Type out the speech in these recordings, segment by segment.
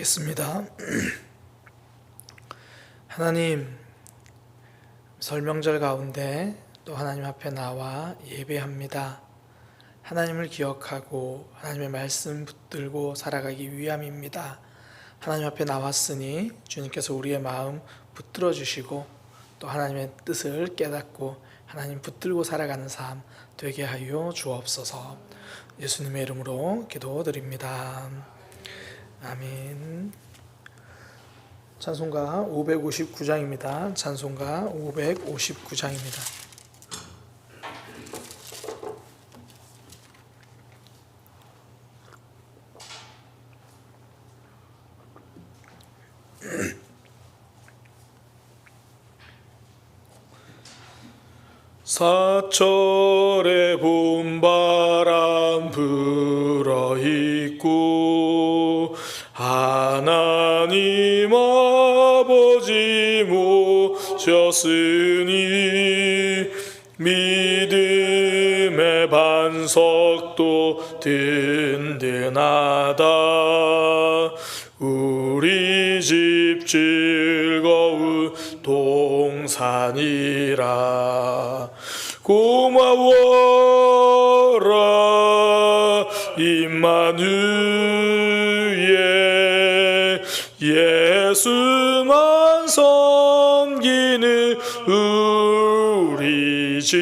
기도하겠습니다. 하나님, 설명절 가운데 또 하나님 앞에 나와 예배합니다. 하나님을 기억하고 하나님의 말씀 붙들고 살아가기 위함입니다. 하나님 앞에 나왔으니 주님께서 우리의 마음 붙들어 주시고 또 하나님의 뜻을 깨닫고 하나님 붙들고 살아가는 삶 되게 하여 주옵소서. 예수님의 이름으로 기도드립니다. 아멘. 찬송가 559장입니다. 찬송가 559장입니다. 사철의 봄바람 불어있고 하나님 아버지 모셨으니 믿음의 반석도 든든하다. 우리 집 즐거운 동산이라. 고마워라 임마누엘, 예수만 섬기는 우리 집.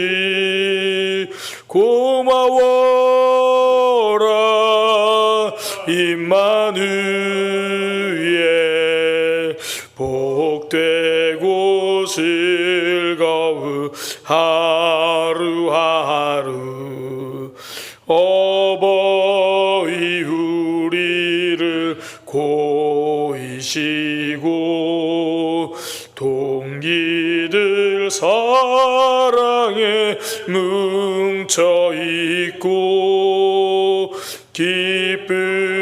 고마워라 임마누엘, 복되고 즐거운 하루하루. 어버이 우리를 고이시고 동기들 사랑에 뭉쳐있고 기쁨과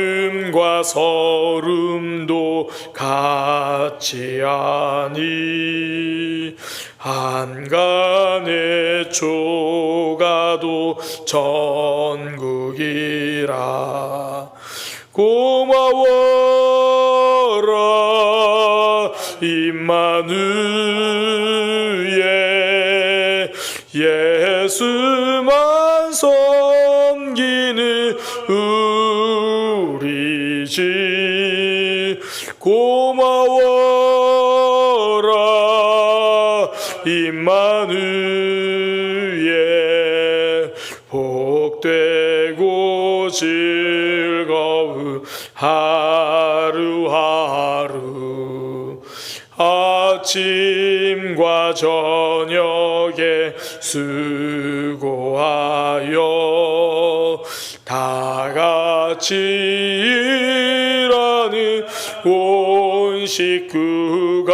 서름도 같이 하니 한간의 초가도 전국이라. 고마워라 임마누엘, 예수만 섬기는 우리 집. 고마워라 임마누엘, 복되고 즐거운 하루하루. 아침과 저녁에 수고하여 다같이 일하는 온 식구가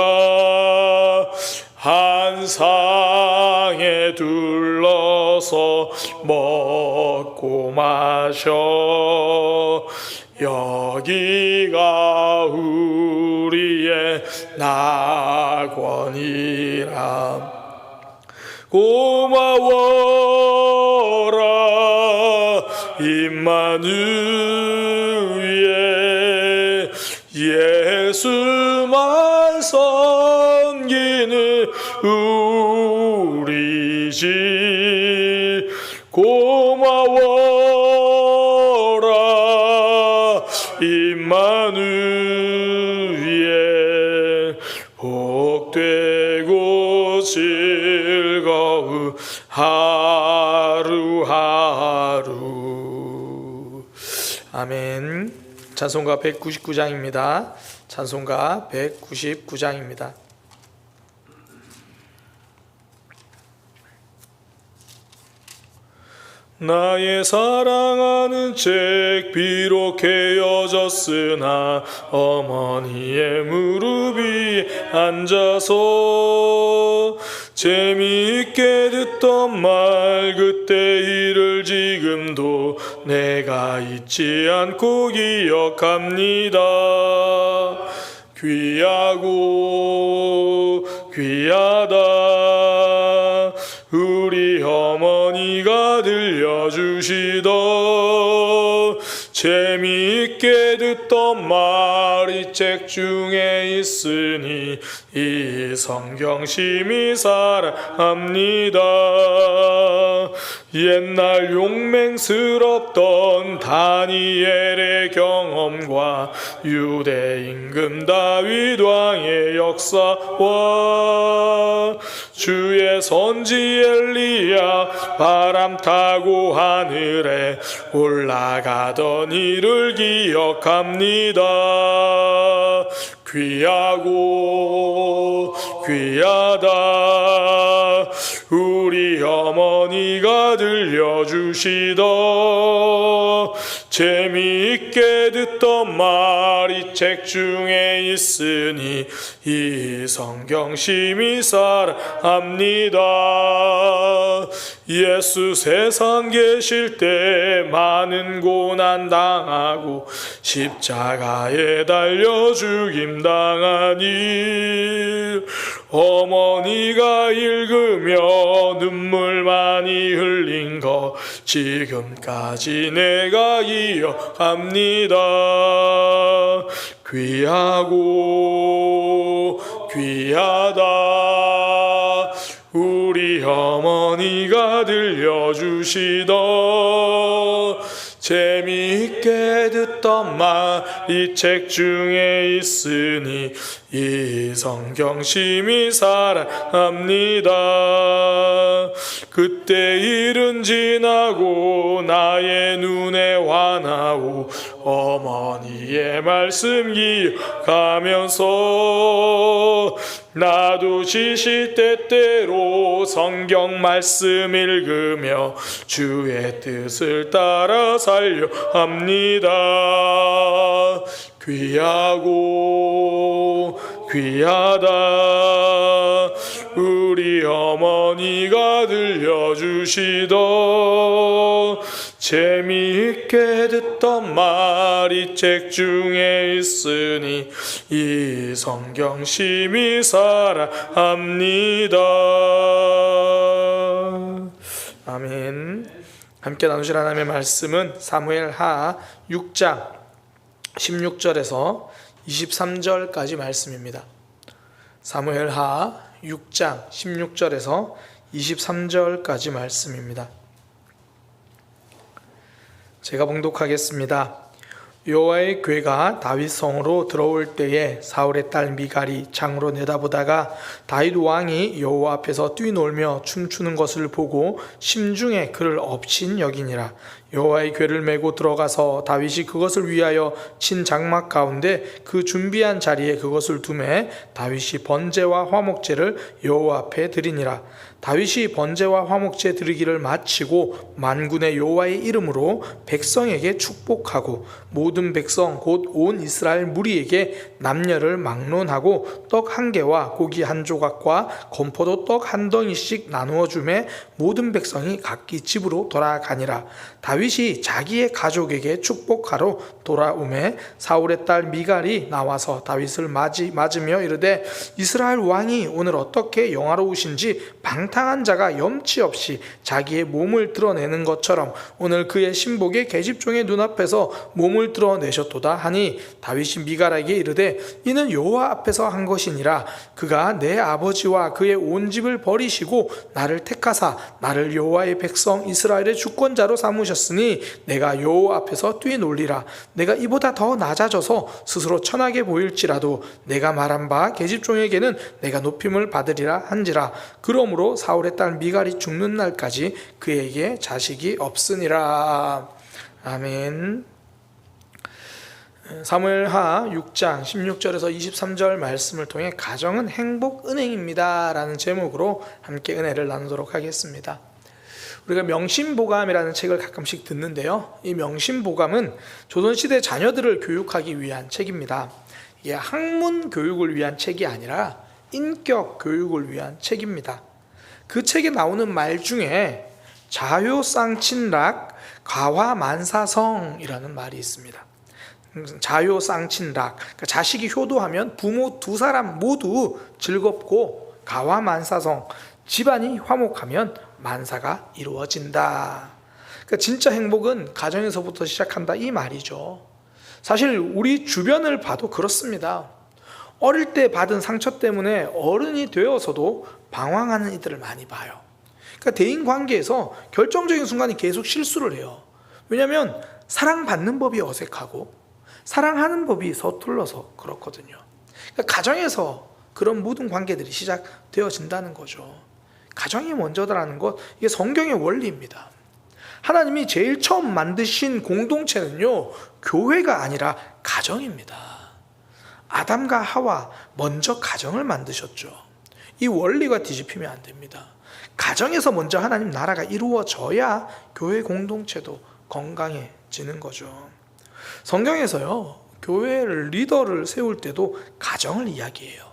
한 상에 둘러서 먹고 마셔. 여기가 우리의 낙원이라. 고마워라 임마누엘, 예수만 섬기는 우리 집. 고마워라 임마누엘, 복되고 즐거운 하루하루. 아멘. 찬송가 199장입니다. 찬송가 199장입니다. 나의 사랑하는 책 비록 헤어졌으나 어머니의 무릎 위에 앉아서 재미있게 듣던 말 그때 일을 지금도 내가 잊지 않고 기억합니다. 귀하고 귀하다 우리 어머니가 들려주시던 재미있게 재미있게 듣던 말이 책 중에 있으니 이 성경 심히 사랑합니다. 옛날 용맹스럽던 다니엘의 경험과 유대 임금 다윗 왕의 역사와 주의 선지 엘리야 바람 타고 하늘에 올라가던 일을 기억합니다. 귀하고 귀하다 우리 어머니가 들려주시던 재미있게 듣던 말이 책 중에 있으니 이 성경 심히 사랑합니다. 예수 세상 계실 때 많은 고난 당하고 십자가에 달려 죽임 당한 일 어머니가 읽으며 눈물 많이 흘린 거 지금까지 내가 기억합니다. 귀하고 귀하다 우리 어머니가 들려주시던 재미있게 듣던 말이 책 중에 있으니 이 성경 심히 사랑합니다. 그때 일은 지나고 나의 눈에 환하고 어머니의 말씀 기억하면서 나도 시시때때로 성경 말씀 읽으며 주의 뜻을 따라 살려 합니다. 귀하고 귀하다 우리 어머니가 들려주시던 재미있게 듣던 말이 책 중에 있으니 이 성경 심히 사랑합니다. 아멘. 함께 나누실 하나님의 말씀은 사무엘하 6장 16절에서 23절까지 말씀입니다. 사무엘하 6장 16절에서 23절까지 말씀입니다. 제가 봉독하겠습니다. 여호와의 궤가 다윗 성으로 들어올 때에 사울의 딸 미갈이 창으로 내다보다가 다윗 왕이 여호와 앞에서 뛰놀며 춤추는 것을 보고 심중에 그를 업신 여기니라. 여호와의 궤를 메고 들어가서 다윗이 그것을 위하여 친 장막 가운데 그 준비한 자리에 그것을 두매 다윗이 번제와 화목제를 여호와 앞에 드리니라. 다윗이 번제와 화목제 드리기를 마치고 만군의 여호와의 이름으로 백성에게 축복하고 모든 백성 곧 온 이스라엘 무리에게 남녀를 막론하고 떡 한 개와 고기 한 조각과 건포도 떡 한 덩이씩 나누어 주매 모든 백성이 각기 집으로 돌아가니라. 다윗이 자기의 가족에게 축복하러 돌아오매 사울의 딸 미갈이 나와서 다윗을 맞으며 이르되 이스라엘 왕이 오늘 어떻게 영화로우신지 방탕한 자가 염치 없이 자기의 몸을 드러내는 것처럼 오늘 그의 신복의 계집종의 눈앞에서 몸을 드러내셨도다 하니 다윗이 미갈에게 이르되 이는 여호와 앞에서 한 것이니라. 그가 내 아버지와 그의 온 집을 버리시고 나를 택하사 나를 여호와의 백성 이스라엘의 주권자로 삼으셨으니 내가 여호와 앞에서 뛰놀리라. 내가 이보다 더 낮아져서 스스로 천하게 보일지라도 내가 말한 바 계집종에게는 내가 높임을 받으리라 한지라. 그러므로 사울의 딸 미갈이 죽는 날까지 그에게 자식이 없으니라. 아멘. 사무엘하 6장 16절에서 23절 말씀을 통해 가정은 행복 은행입니다 라는 제목으로 함께 은혜를 나누도록 하겠습니다. 우리가 명심보감이라는 책을 가끔씩 듣는데요, 이 명심보감은 조선시대 자녀들을 교육하기 위한 책입니다. 이게 학문 교육을 위한 책이 아니라 인격 교육을 위한 책입니다. 그 책에 나오는 말 중에 자효쌍친락 가화만사성이라는 말이 있습니다. 자효쌍친락, 그러니까 자식이 효도하면 부모 두 사람 모두 즐겁고, 가화만사성, 집안이 화목하면 만사가 이루어진다. 그러니까 진짜 행복은 가정에서부터 시작한다 이 말이죠. 사실 우리 주변을 봐도 그렇습니다. 어릴 때 받은 상처 때문에 어른이 되어서도 방황하는 이들을 많이 봐요. 그러니까 대인 관계에서 결정적인 순간에 계속 실수를 해요. 왜냐하면 사랑받는 법이 어색하고 사랑하는 법이 서툴러서 그렇거든요. 그러니까 가정에서 그런 모든 관계들이 시작되어진다는 거죠. 가정이 먼저다라는 것, 이게 성경의 원리입니다. 하나님이 제일 처음 만드신 공동체는요, 교회가 아니라 가정입니다. 아담과 하와 먼저 가정을 만드셨죠. 이 원리가 뒤집히면 안 됩니다. 가정에서 먼저 하나님 나라가 이루어져야 교회 공동체도 건강해지는 거죠. 성경에서요, 교회 리더를 세울 때도 가정을 이야기해요.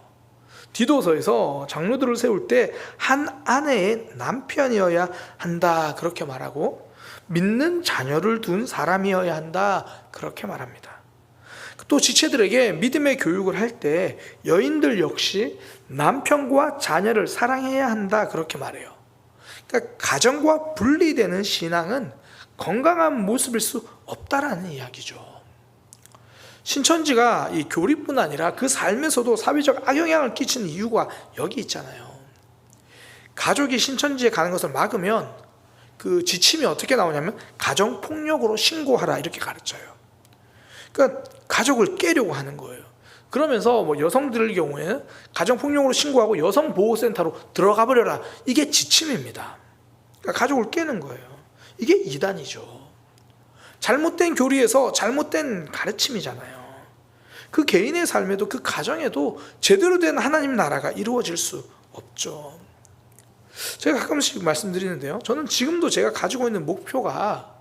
디도서에서 장로들을 세울 때 한 아내의 남편이어야 한다 그렇게 말하고, 믿는 자녀를 둔 사람이어야 한다 그렇게 말합니다. 또 지체들에게 믿음의 교육을 할 때 여인들 역시 남편과 자녀를 사랑해야 한다 그렇게 말해요. 그러니까 가정과 분리되는 신앙은 건강한 모습일 수 없다라는 이야기죠. 신천지가 이 교리뿐 아니라 그 삶에서도 사회적 악영향을 끼치는 이유가 여기 있잖아요. 가족이 신천지에 가는 것을 막으면 그 지침이 어떻게 나오냐면 가정폭력으로 신고하라 이렇게 가르쳐요. 그러니까 가족을 깨려고 하는 거예요. 그러면서 뭐 여성들의 경우에는 가정폭력으로 신고하고 여성보호센터로 들어가 버려라, 이게 지침입니다. 그러니까 가족을 깨는 거예요. 이게 이단이죠. 잘못된 교리에서 잘못된 가르침이잖아요. 그 개인의 삶에도 그 가정에도 제대로 된 하나님 나라가 이루어질 수 없죠. 제가 가끔씩 말씀드리는데요, 저는 지금도 제가 가지고 있는 목표가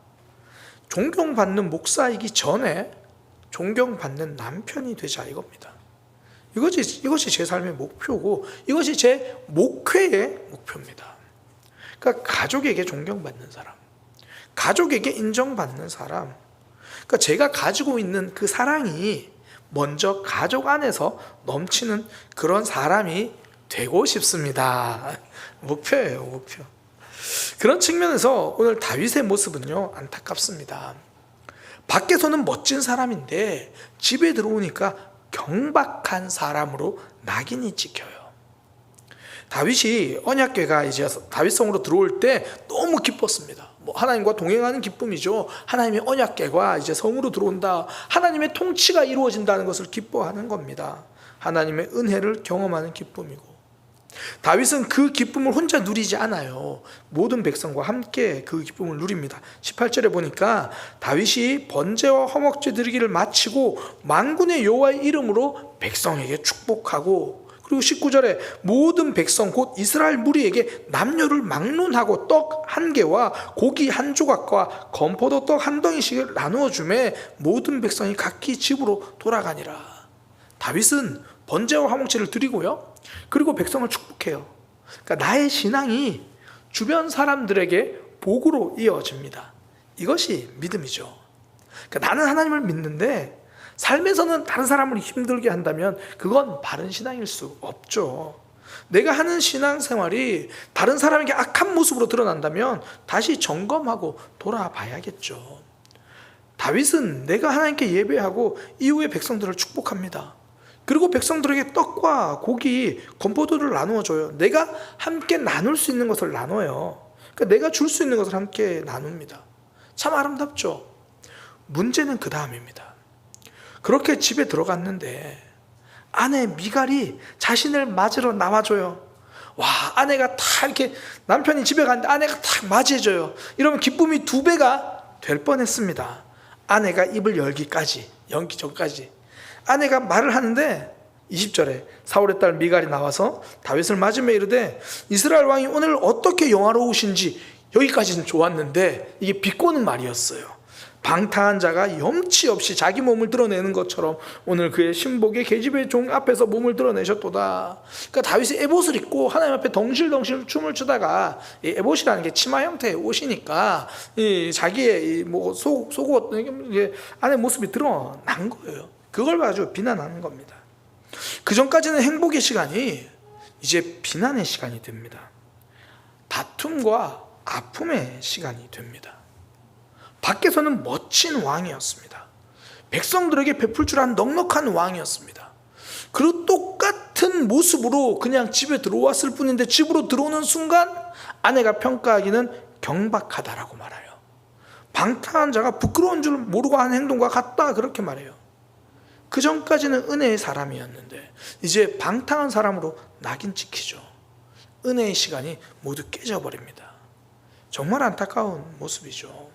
존경받는 목사이기 전에 존경받는 남편이 되자 이겁니다. 이것이 제 삶의 목표고 이것이 제 목회의 목표입니다. 그러니까 가족에게 존경받는 사람, 가족에게 인정받는 사람, 그러니까 제가 가지고 있는 그 사랑이 먼저 가족 안에서 넘치는 그런 사람이 되고 싶습니다. 목표예요, 목표. 그런 측면에서 오늘 다윗의 모습은요, 안타깝습니다. 밖에서는 멋진 사람인데 집에 들어오니까 경박한 사람으로 낙인이 찍혀요. 다윗이 언약궤가 이제 다윗성으로 들어올 때 너무 기뻤습니다. 하나님과 동행하는 기쁨이죠. 하나님의 언약궤가 이제 성으로 들어온다, 하나님의 통치가 이루어진다는 것을 기뻐하는 겁니다. 하나님의 은혜를 경험하는 기쁨이고, 다윗은 그 기쁨을 혼자 누리지 않아요. 모든 백성과 함께 그 기쁨을 누립니다. 18절에 보니까 다윗이 번제와 화목제 드리기를 마치고 만군의 여호와의 이름으로 백성에게 축복하고, 그리고 19절에 모든 백성 곧 이스라엘 무리에게 남녀를 막론하고 떡 한 개와 고기 한 조각과 건포도 떡 한 덩이씩을 나누어 주매 모든 백성이 각기 집으로 돌아가니라. 다윗은 번제와 화목제를 드리고요, 그리고 백성을 축복해요. 그러니까 나의 신앙이 주변 사람들에게 복으로 이어집니다. 이것이 믿음이죠. 그러니까 나는 하나님을 믿는데 삶에서는 다른 사람을 힘들게 한다면 그건 바른 신앙일 수 없죠. 내가 하는 신앙생활이 다른 사람에게 악한 모습으로 드러난다면 다시 점검하고 돌아봐야겠죠. 다윗은 내가 하나님께 예배하고 이후에 백성들을 축복합니다. 그리고 백성들에게 떡과 고기, 건포도를 나누어줘요. 내가 함께 나눌 수 있는 것을 나눠요. 그러니까 내가 줄 수 있는 것을 함께 나눕니다. 참 아름답죠. 문제는 그 다음입니다. 그렇게 집에 들어갔는데 아내 미갈이 자신을 맞으러 나와줘요. 와, 아내가 다 이렇게, 남편이 집에 갔는데 아내가 딱 맞이해줘요. 이러면 기쁨이 2배가 될 뻔했습니다. 아내가 입을 열기 전까지 아내가 말을 하는데 20절에 사울의 딸 미갈이 나와서 다윗을 맞으며 이르되 이스라엘 왕이 오늘 어떻게 영화로우신지, 여기까지는 좋았는데 이게 비꼬는 말이었어요. 방탕한 자가 염치 없이 자기 몸을 드러내는 것처럼 오늘 그의 신복의 계집의 종 앞에서 몸을 드러내셨도다. 그러니까 다윗이 에봇을 입고 하나님 앞에 덩실덩실 춤을 추다가, 이 에봇이라는 게 치마 형태의 옷이니까 이 자기의 뭐 속옷 안에 모습이 드러난 거예요. 그걸 가지고 비난하는 겁니다. 그 전까지는 행복의 시간이 이제 비난의 시간이 됩니다. 다툼과 아픔의 시간이 됩니다. 밖에서는 멋진 왕이었습니다. 백성들에게 베풀 줄 아는 넉넉한 왕이었습니다. 그리고 똑같은 모습으로 그냥 집에 들어왔을 뿐인데 집으로 들어오는 순간 아내가 평가하기는 경박하다라고 말해요. 방탕한 자가 부끄러운 줄 모르고 하는 행동과 같다, 그렇게 말해요. 그 전까지는 은혜의 사람이었는데 이제 방탕한 사람으로 낙인 찍히죠. 은혜의 시간이 모두 깨져버립니다. 정말 안타까운 모습이죠.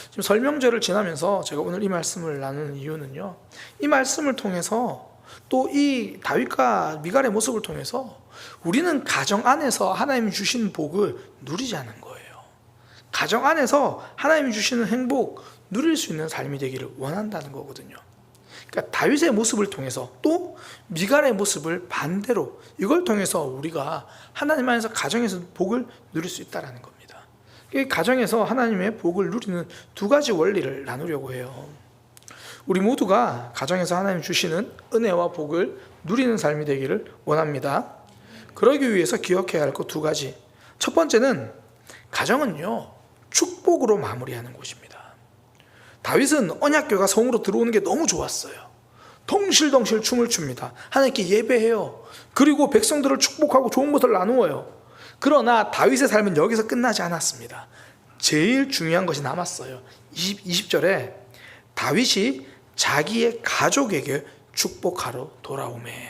지금 설명절을 지나면서 제가 오늘 이 말씀을 나누는 이유는요, 이 말씀을 통해서 또 이 다윗과 미갈의 모습을 통해서 우리는 가정 안에서 하나님이 주신 복을 누리지 않은 거예요. 가정 안에서 하나님이 주시는 행복 누릴 수 있는 삶이 되기를 원한다는 거거든요. 그러니까 다윗의 모습을 통해서 또 미갈의 모습을 반대로 이걸 통해서 우리가 하나님 안에서 가정에서 복을 누릴 수 있다는 겁니다. 가정에서 하나님의 복을 누리는 두 가지 원리를 나누려고 해요. 우리 모두가 가정에서 하나님 주시는 은혜와 복을 누리는 삶이 되기를 원합니다. 그러기 위해서 기억해야 할 것 두 가지. 첫 번째는 가정은요, 축복으로 마무리하는 곳입니다. 다윗은 언약궤가 성으로 들어오는 게 너무 좋았어요. 덩실덩실 춤을 춥니다. 하나님께 예배해요. 그리고 백성들을 축복하고 좋은 것을 나누어요. 그러나 다윗의 삶은 여기서 끝나지 않았습니다. 제일 중요한 것이 남았어요. 20절에 다윗이 자기의 가족에게 축복하러 돌아오매.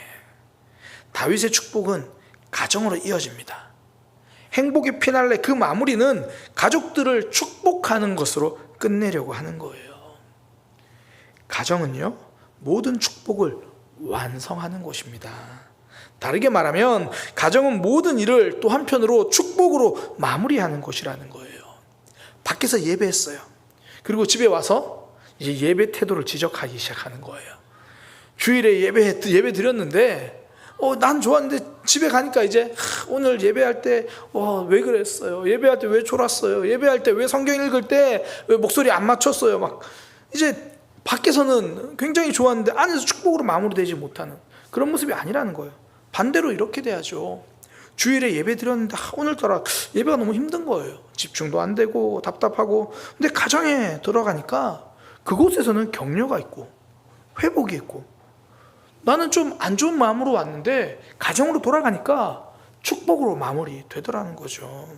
다윗의 축복은 가정으로 이어집니다. 행복의 피날레, 그 마무리는 가족들을 축복하는 것으로 끝내려고 하는 거예요. 가정은요, 모든 축복을 완성하는 곳입니다. 다르게 말하면 가정은 모든 일을 또 한편으로 축복으로 마무리하는 곳이라는 거예요. 밖에서 예배했어요. 그리고 집에 와서 이제 예배 태도를 지적하기 시작하는 거예요. 주일에 예배 드렸는데 난 좋았는데 집에 가니까 이제 오늘 예배할 때 왜 그랬어요? 예배할 때 왜 졸았어요? 예배할 때 왜 성경 읽을 때 왜 목소리 안 맞췄어요? 막 이제 밖에서는 굉장히 좋았는데 안에서 축복으로 마무리되지 못하는 그런 모습이 아니라는 거예요. 반대로 이렇게 돼야죠. 주일에 예배 드렸는데 오늘따라 예배가 너무 힘든 거예요. 집중도 안 되고 답답하고. 근데 가정에 들어가니까 그곳에서는 격려가 있고 회복이 있고, 나는 좀 안 좋은 마음으로 왔는데 가정으로 돌아가니까 축복으로 마무리 되더라는 거죠.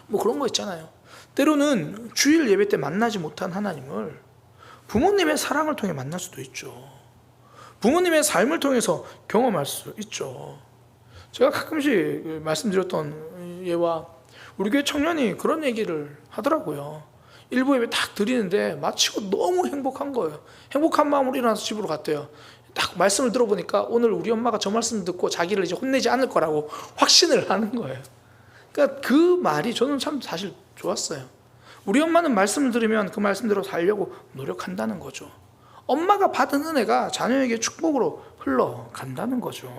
뭐 그런 거 있잖아요. 때로는 주일 예배 때 만나지 못한 하나님을 부모님의 사랑을 통해 만날 수도 있죠. 부모님의 삶을 통해서 경험할 수 있죠. 제가 가끔씩 말씀드렸던 예와 우리 교회 청년이 그런 얘기를 하더라고요. 일부 예배 딱 드리는데 마치고 너무 행복한 거예요. 행복한 마음으로 일어나서 집으로 갔대요. 딱 말씀을 들어보니까 오늘 우리 엄마가 저 말씀 듣고 자기를 이제 혼내지 않을 거라고 확신을 하는 거예요. 그러니까 그 말이 저는 참 사실 좋았어요. 우리 엄마는 말씀을 들으면 그 말씀대로 살려고 노력한다는 거죠. 엄마가 받은 은혜가 자녀에게 축복으로 흘러간다는 거죠.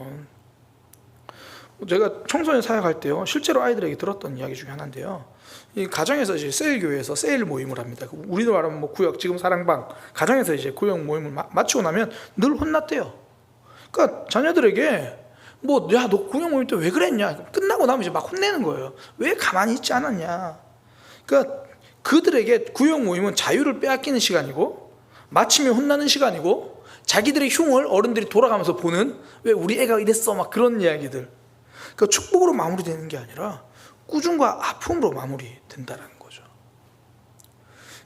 제가 청소년 사역할 때요, 실제로 아이들에게 들었던 이야기 중에 하나인데요, 이 가정에서 이제 세일교회에서 세일 모임을 합니다. 우리도 말하면 뭐 구역, 지금 사랑방, 가정에서 이제 구역 모임을 마치고 나면 늘 혼났대요. 그러니까 자녀들에게 야, 너 구역 모임 때 왜 그랬냐? 끝나고 나면 이제 막 혼내는 거예요. 왜 가만히 있지 않았냐? 그러니까 그들에게 구역 모임은 자유를 빼앗기는 시간이고, 마치면 혼나는 시간이고, 자기들의 흉을 어른들이 돌아가면서 보는, 왜 우리 애가 이랬어? 막 그런 이야기들. 그러니까 축복으로 마무리되는 게 아니라 꾸중과 아픔으로 마무리된다는 거죠.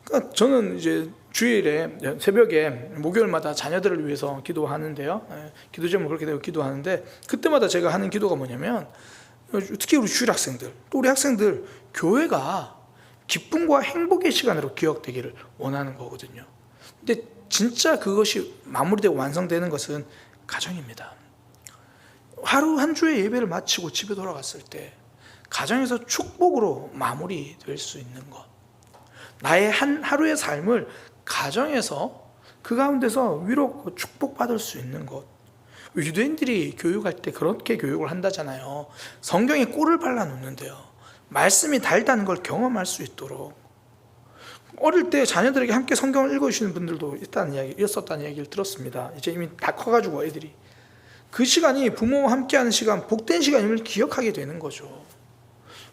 그러니까 저는 이제 주일에 새벽에 목요일마다 자녀들을 위해서 기도하는데요, 기도 제목을 그렇게 되고 기도하는데, 그때마다 제가 하는 기도가 뭐냐면, 특히 우리 주일 학생들, 또 우리 학생들, 교회가 기쁨과 행복의 시간으로 기억되기를 원하는 거거든요. 근데 진짜 그것이 마무리되고 완성되는 것은 가정입니다. 하루 한 주의 예배를 마치고 집에 돌아갔을 때 가정에서 축복으로 마무리될 수 있는 것, 나의 한 하루의 삶을 가정에서 그 가운데서 위로 축복받을 수 있는 것. 유대인들이 교육할 때 그렇게 교육을 한다잖아요. 성경에 꿀을 발라놓는데요, 말씀이 달다는 걸 경험할 수 있도록. 어릴 때 자녀들에게 함께 성경을 읽어주시는 분들도 있었다는 이야기를 들었습니다. 이제 이미 다 커가지고 애들이 그 시간이 부모와 함께하는 시간, 복된 시간임을 기억하게 되는 거죠.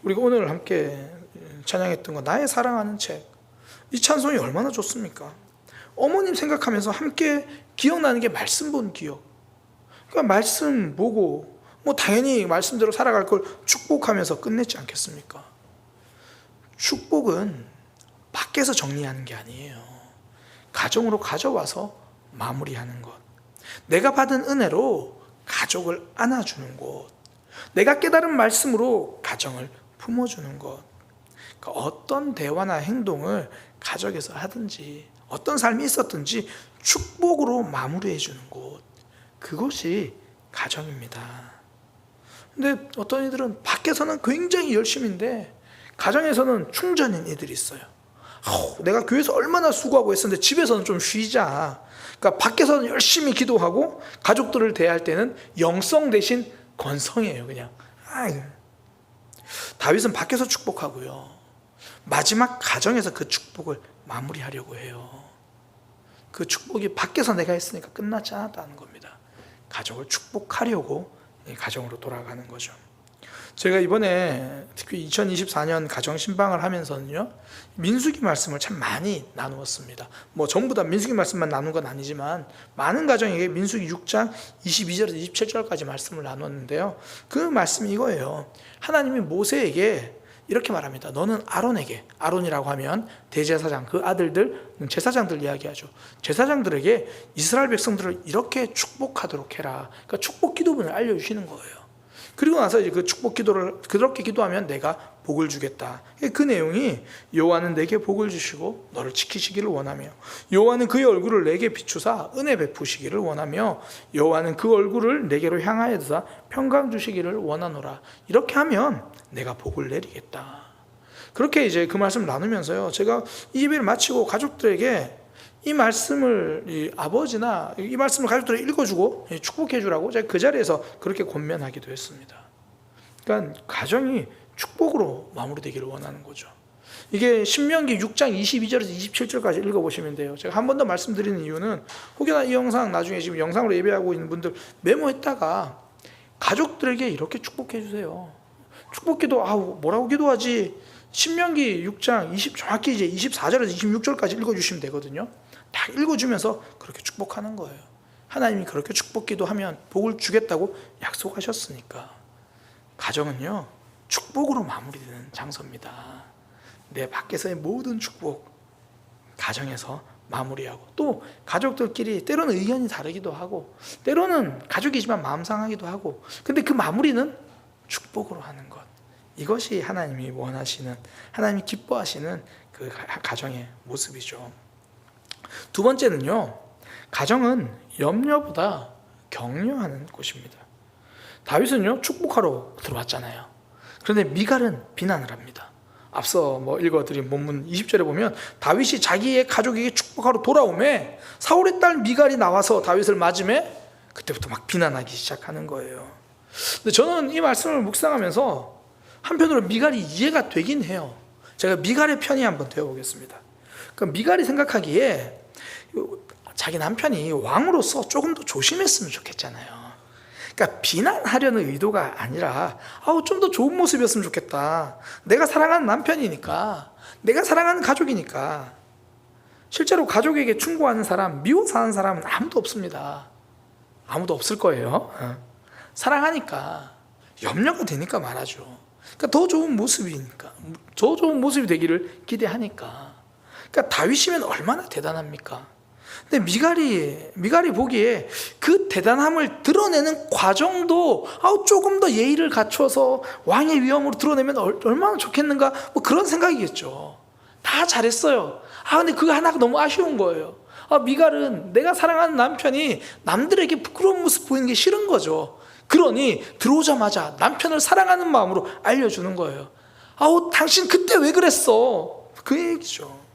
우리가 오늘 함께 찬양했던 거, 나의 사랑하는 책, 이 찬송이 얼마나 좋습니까? 어머님 생각하면서 함께 기억나는 게 말씀 본 기억. 그러니까 말씀 보고 뭐 당연히 말씀대로 살아갈 걸 축복하면서 끝냈지 않겠습니까? 축복은 밖에서 정리하는 게 아니에요. 가정으로 가져와서 마무리하는 것. 내가 받은 은혜로 가족을 안아주는 곳. 내가 깨달은 말씀으로 가정을 품어주는 것. 그러니까 어떤 대화나 행동을 가족에서 하든지 어떤 삶이 있었든지 축복으로 마무리해 주는 곳. 그것이 가정입니다. 근데 어떤 이들은 밖에서는 굉장히 열심인데 가정에서는 충전인 이들이 있어요. 내가 교회에서 얼마나 수고하고 했었는데 집에서는 좀 쉬자. 그러니까 밖에서는 열심히 기도하고 가족들을 대할 때는 영성 대신 건성이에요. 그냥 다윗은 밖에서 축복하고요, 마지막 가정에서 그 축복을 마무리하려고 해요. 그 축복이 밖에서 내가 했으니까 끝나지 않았다는 겁니다. 가족을 축복하려고 가정으로 돌아가는 거죠. 제가 이번에 특히 2024년 가정신방을 하면서는요, 민수기 말씀을 참 많이 나누었습니다. 뭐 전부 다 민수기 말씀만 나눈 건 아니지만 많은 가정에게 민수기 6장 22절에서 27절까지 말씀을 나눴는데요, 그 말씀이 이거예요. 하나님이 모세에게 이렇게 말합니다. 너는 아론에게, 아론이라고 하면 대제사장, 그 아들들, 제사장들 이야기하죠. 제사장들에게 이스라엘 백성들을 이렇게 축복하도록 해라. 그러니까 축복 기도문을 알려주시는 거예요. 그리고 나서 이제 그 축복 기도를 그렇게 기도하면 내가 복을 주겠다. 그 내용이 여호와는 내게 복을 주시고 너를 지키시기를 원하며 여호와는 그의 얼굴을 내게 비추사 은혜 베푸시기를 원하며 여호와는 그 얼굴을 내게로 향하여서 평강 주시기를 원하노라. 이렇게 하면 내가 복을 내리겠다. 그렇게 이제 그 말씀을 나누면서요, 제가 이 예배를 마치고 가족들에게 이 말씀을 아버지나 이 말씀을 가족들에게 읽어주고 축복해 주라고 제가 그 자리에서 그렇게 권면하기도 했습니다. 그러니까 가정이 축복으로 마무리되기를 원하는 거죠. 이게 신명기 6장 22절에서 27절까지 읽어보시면 돼요. 제가 한 번 더 말씀드리는 이유는 혹여나 이 영상 나중에 지금 영상으로 예배하고 있는 분들 메모했다가 가족들에게 이렇게 축복해 주세요. 축복기도 뭐라고 기도하지? 신명기 6장 정확히 이제 24절에서 26절까지 읽어주시면 되거든요. 딱 읽어주면서 그렇게 축복하는 거예요. 하나님이 그렇게 축복기도 하면 복을 주겠다고 약속하셨으니까. 가정은요, 축복으로 마무리되는 장소입니다. 내 밖에서의 모든 축복 가정에서 마무리하고, 또 가족들끼리 때로는 의견이 다르기도 하고 때로는 가족이지만 마음 상하기도 하고, 근데 그 마무리는 축복으로 하는 것. 이것이 하나님이 원하시는, 하나님이 기뻐하시는 그 가정의 모습이죠. 두 번째는요, 가정은 염려보다 격려하는 곳입니다. 다윗은요, 축복하러 들어왔잖아요. 그런데 미갈은 비난을 합니다. 앞서 읽어드린 본문 20절에 보면 다윗이 자기의 가족에게 축복하러 돌아오매 사울의 딸 미갈이 나와서 다윗을 맞으매 그때부터 막 비난하기 시작하는 거예요. 근데 저는 이 말씀을 묵상하면서 한편으로 미갈이 이해가 되긴 해요. 제가 미갈의 편이 한번 되어보겠습니다. 그러니까 미갈이 생각하기에 자기 남편이 왕으로서 조금 더 조심했으면 좋겠잖아요. 그러니까 비난하려는 의도가 아니라 좀 더 좋은 모습이었으면 좋겠다. 내가 사랑하는 남편이니까, 내가 사랑하는 가족이니까. 실제로 가족에게 충고하는 사람, 미워서 하는 사람은 아무도 없습니다. 아무도 없을 거예요. 사랑하니까, 염려가 되니까 말하죠. 그러니까 더 좋은 모습이니까, 더 좋은 모습이 되기를 기대하니까. 그러니까 다윗이면 얼마나 대단합니까? 근데 미갈이 보기에 그 대단함을 드러내는 과정도 조금 더 예의를 갖춰서 왕의 위엄으로 드러내면 얼마나 좋겠는가, 그런 생각이겠죠. 다 잘했어요. 근데 그거 하나가 너무 아쉬운 거예요. 미갈은 내가 사랑하는 남편이 남들에게 부끄러운 모습 보이는 게 싫은 거죠. 그러니 들어오자마자 남편을 사랑하는 마음으로 알려주는 거예요. 당신 그때 왜 그랬어? 그 얘기죠.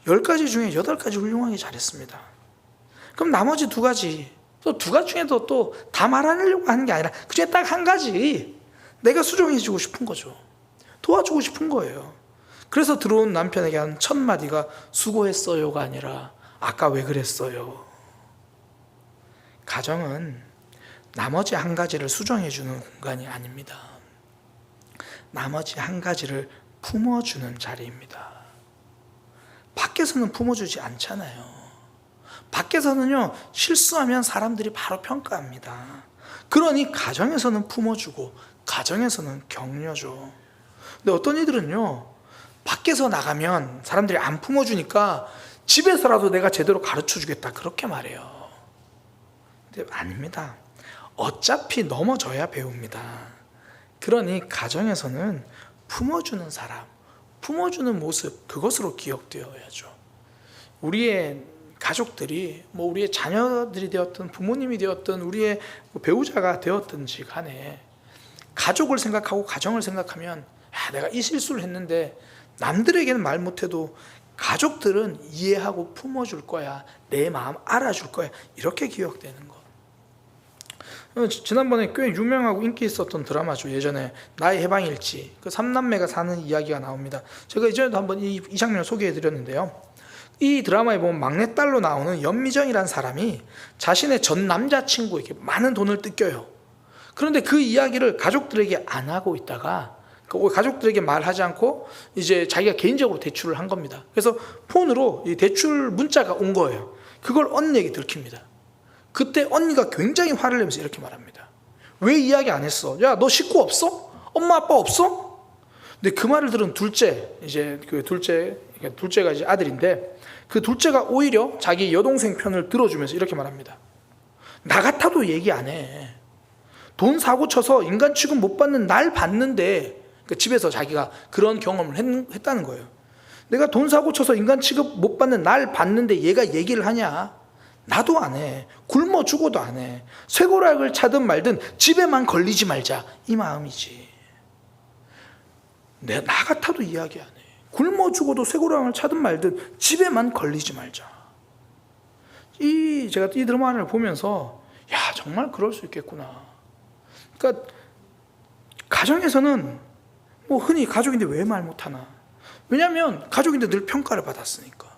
10가지 중에 8가지 훌륭하게 잘했습니다. 그럼 나머지 2가지, 또 2가지 중에도 또 다 말하려고 하는 게 아니라 그 중에 딱 1가지 내가 수정해주고 싶은 거죠. 도와주고 싶은 거예요. 그래서 들어온 남편에게 한 첫 마디가 수고했어요가 아니라 아까 왜 그랬어요? 가정은 나머지 1가지를 수정해주는 공간이 아닙니다. 나머지 1가지를 품어주는 자리입니다. 밖에서는 품어주지 않잖아요. 밖에서는요, 실수하면 사람들이 바로 평가합니다. 그러니 가정에서는 품어주고 가정에서는 격려죠. 근데 어떤 이들은요, 밖에서 나가면 사람들이 안 품어주니까 집에서라도 내가 제대로 가르쳐주겠다 그렇게 말해요. 근데 아닙니다. 어차피 넘어져야 배웁니다. 그러니 가정에서는 품어주는 사람, 품어주는 모습, 그것으로 기억되어야죠. 우리의 가족들이 우리의 자녀들이 되었든 부모님이 되었든 우리의 배우자가 되었든지 간에 가족을 생각하고 가정을 생각하면 내가 이 실수를 했는데 남들에게는 말 못해도 가족들은 이해하고 품어줄 거야, 내 마음 알아줄 거야, 이렇게 기억되는 거. 지난번에 꽤 유명하고 인기 있었던 드라마죠. 예전에 나의 해방일지, 그 삼남매가 사는 이야기가 나옵니다. 제가 이전에도 한번 이 장면을 소개해 드렸는데요. 이 드라마에 보면 막내딸로 나오는 연미정이라는 사람이 자신의 전 남자친구에게 많은 돈을 뜯겨요. 그런데 그 이야기를 가족들에게 안 하고 있다가 가족들에게 말하지 않고 이제 자기가 개인적으로 대출을 한 겁니다. 그래서 폰으로 이 대출 문자가 온 거예요. 그걸 언니에게 들킵니다. 그때 언니가 굉장히 화를 내면서 이렇게 말합니다. 왜 이야기 안 했어? 야, 너 식구 없어? 엄마 아빠 없어? 근데 그 말을 들은 둘째, 이제 그 둘째가 이제 아들인데, 그 둘째가 오히려 자기 여동생 편을 들어주면서 이렇게 말합니다. 나 같아도 얘기 안 해. 돈 사고 쳐서 인간 취급 못 받는 날 봤는데, 그 집에서 자기가 그런 경험을 했다는 거예요. 내가 돈 사고 쳐서 인간 취급 못 받는 날 봤는데 얘가 얘기를 하냐? 나도 안 해. 굶어 죽어도 안 해. 쇠고락을 차든 말든 집에만 걸리지 말자, 이 마음이지. 나 같아도 이야기 안 해. 굶어 죽어도 쇠고락을 차든 말든 집에만 걸리지 말자. 제가 이 드라마를 보면서 정말 그럴 수 있겠구나. 그러니까 가정에서는 흔히 가족인데 왜 말 못하나? 왜냐하면 가족인데 늘 평가를 받았으니까.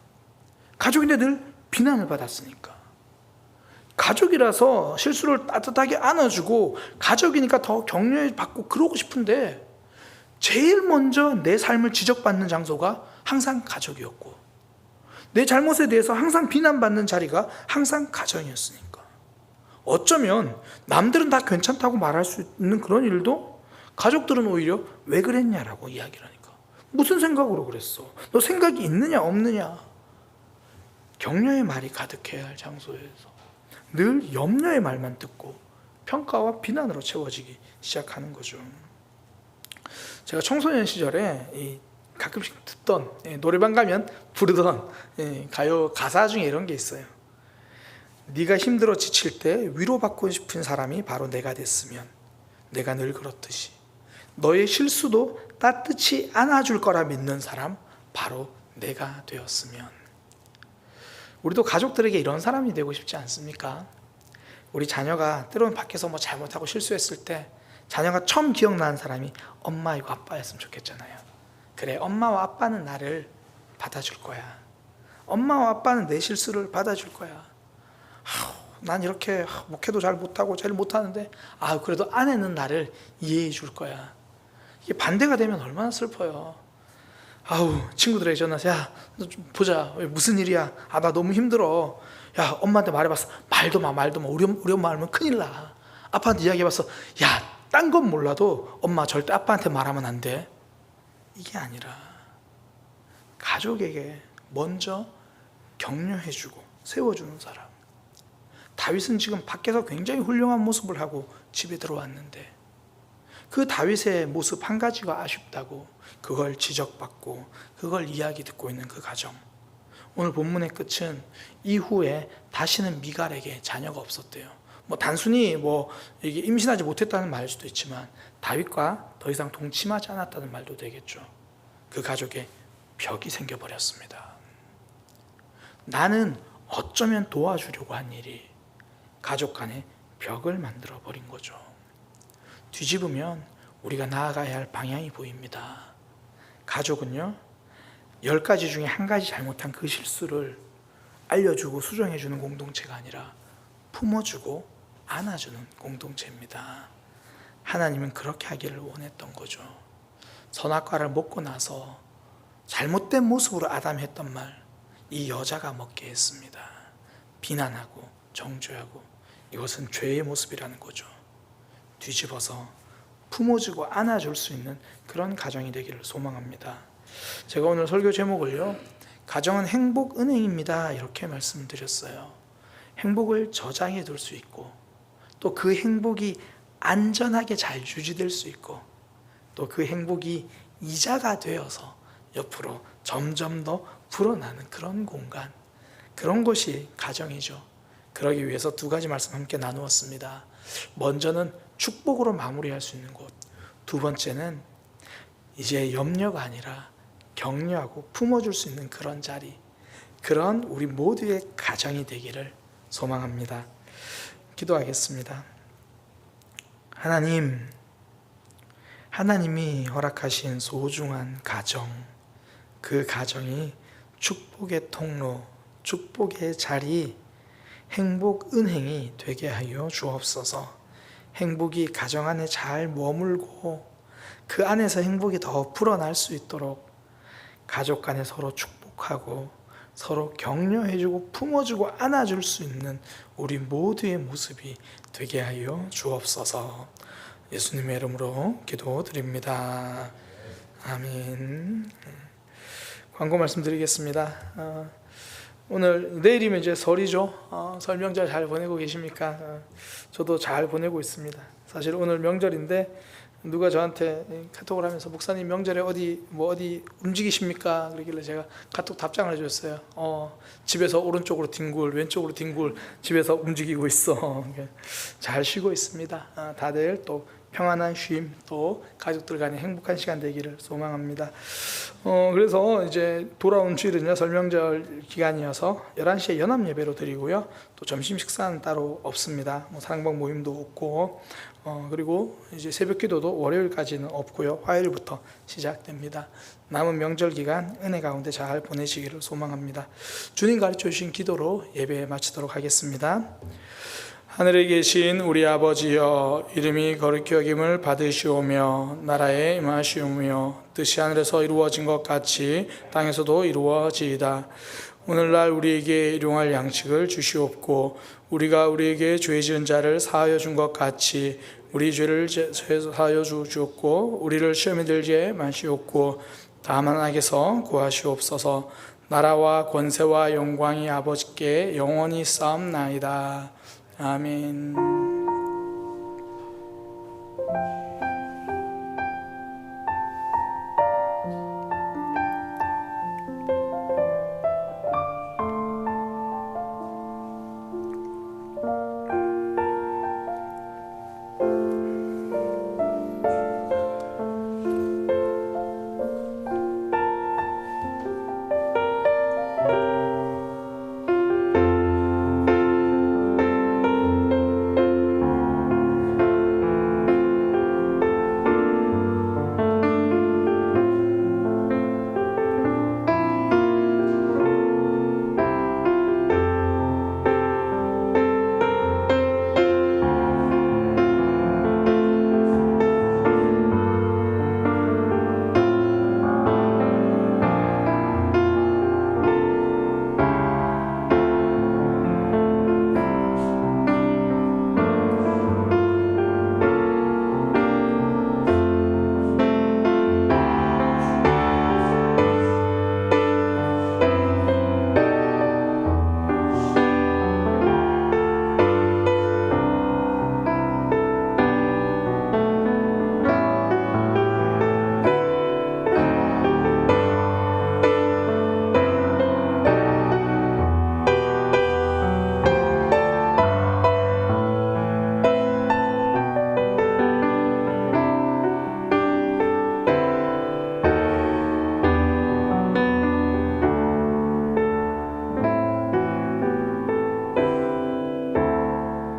가족인데 늘 비난을 받았으니까. 가족이라서 실수를 따뜻하게 안아주고 가족이니까 더 격려받고 그러고 싶은데 제일 먼저 내 삶을 지적받는 장소가 항상 가족이었고 내 잘못에 대해서 항상 비난받는 자리가 항상 가정이었으니까 어쩌면 남들은 다 괜찮다고 말할 수 있는 그런 일도 가족들은 오히려 왜 그랬냐라고 이야기를 하니까 무슨 생각으로 그랬어? 너 생각이 있느냐 없느냐? 격려의 말이 가득해야 할 장소에서 늘 염려의 말만 듣고 평가와 비난으로 채워지기 시작하는 거죠. 제가 청소년 시절에 가끔씩 듣던 노래방 가면 부르던 가요 가사 중에 이런 게 있어요. 네가 힘들어 지칠 때 위로받고 싶은 사람이 바로 내가 됐으면 내가 늘 그렇듯이 너의 실수도 따뜻히 안아줄 거라 믿는 사람 바로 내가 되었으면. 우리도 가족들에게 이런 사람이 되고 싶지 않습니까? 우리 자녀가 때로는 밖에서 잘못하고 실수했을 때 자녀가 처음 기억나는 사람이 엄마이고 아빠였으면 좋겠잖아요. 그래, 엄마와 아빠는 나를 받아줄 거야. 엄마와 아빠는 내 실수를 받아줄 거야. 난 이렇게 목회도 잘 못하고 제일 못하는데 그래도 아내는 나를 이해해 줄 거야. 이게 반대가 되면 얼마나 슬퍼요. 친구들에게 전화해서 야, 너 좀 보자. 무슨 일이야? 나 너무 힘들어. 야, 엄마한테 말해봤어. 말도 마. 우리 엄마 알면 큰일 나. 아빠한테 이야기해봤어. 야, 딴 건 몰라도 엄마 절대 아빠한테 말하면 안 돼. 이게 아니라 가족에게 먼저 격려해주고 세워주는 사람. 다윗은 지금 밖에서 굉장히 훌륭한 모습을 하고 집에 들어왔는데 그 다윗의 모습 한 가지가 아쉽다고 그걸 지적받고 그걸 이야기 듣고 있는 그 가정. 오늘 본문의 끝은 이후에 다시는 미갈에게 자녀가 없었대요. 단순히 이게 임신하지 못했다는 말일 수도 있지만 다윗과 더 이상 동침하지 않았다는 말도 되겠죠. 그 가족에 벽이 생겨버렸습니다. 나는 어쩌면 도와주려고 한 일이 가족 간에 벽을 만들어 버린 거죠. 뒤집으면 우리가 나아가야 할 방향이 보입니다. 가족은요, 10가지 중에 한 가지 잘못한 그 실수를 알려주고 수정해주는 공동체가 아니라 품어주고 안아주는 공동체입니다. 하나님은 그렇게 하기를 원했던 거죠. 선악과를 먹고 나서 잘못된 모습으로 아담이 했던 말, 이 여자가 먹게 했습니다. 비난하고 정죄하고 이것은 죄의 모습이라는 거죠. 뒤집어서 품어주고 안아줄 수 있는 그런 가정이 되기를 소망합니다. 제가 오늘 설교 제목을요, 가정은 행복 은행입니다, 이렇게 말씀드렸어요. 행복을 저장해 둘 수 있고, 또 그 행복이 안전하게 잘 유지될 수 있고, 또 그 행복이 이자가 되어서 옆으로 점점 더 불어나는 그런 공간, 그런 것이 가정이죠. 그러기 위해서 두 가지 말씀 함께 나누었습니다. 먼저는 축복으로 마무리할 수 있는 곳, 두 번째는 이제 염려가 아니라 격려하고 품어줄 수 있는 그런 자리, 그런 우리 모두의 가정이 되기를 소망합니다. 기도하겠습니다. 하나님이 허락하신 소중한 가정, 그 가정이 축복의 통로, 축복의 자리, 행복 은행이 되게 하여 주옵소서. 행복이 가정 안에 잘 머물고 그 안에서 행복이 더 불어날 수 있도록 가족 간에 서로 축복하고 서로 격려해주고 품어주고 안아줄 수 있는 우리 모두의 모습이 되게 하여 주옵소서. 예수님의 이름으로 기도드립니다. 아멘. 광고 말씀드리겠습니다. 오늘 내일이면 이제 설이죠. 설 명절 잘 보내고 계십니까? 저도 잘 보내고 있습니다. 사실 오늘 명절인데 누가 저한테 카톡을 하면서 목사님 명절에 어디 움직이십니까? 그러길래 제가 카톡 답장을 해줬어요. 집에서 오른쪽으로 뒹굴, 왼쪽으로 뒹굴, 집에서 움직이고 있어. 잘 쉬고 있습니다. 다들 또 평안한 쉼, 또 가족들 간의 행복한 시간 되기를 소망합니다. 그래서 이제 돌아온 주일은요, 설명절 기간이어서 11시에 연합 예배로 드리고요, 또 점심 식사는 따로 없습니다. 사랑방 모임도 없고, 그리고 이제 새벽 기도도 월요일까지는 없고요, 화요일부터 시작됩니다. 남은 명절 기간 은혜 가운데 잘 보내시기를 소망합니다. 주님 가르쳐 주신 기도로 예배 마치도록 하겠습니다. 하늘에 계신 우리 아버지여, 이름이 거룩히 여김을 받으시오며 나라에 임하시오며 뜻이 하늘에서 이루어진 것 같이 땅에서도 이루어지이다. 오늘날 우리에게 일용할 양식을 주시옵고 우리가 우리에게 죄 지은 자를 사하여 준 것 같이 우리 죄를 사하여 주옵고 우리를 시험에 들게 마시옵고 다만 악에서 구하시옵소서. 나라와 권세와 영광이 아버지께 영원히 쌓옵나이다. 아멘.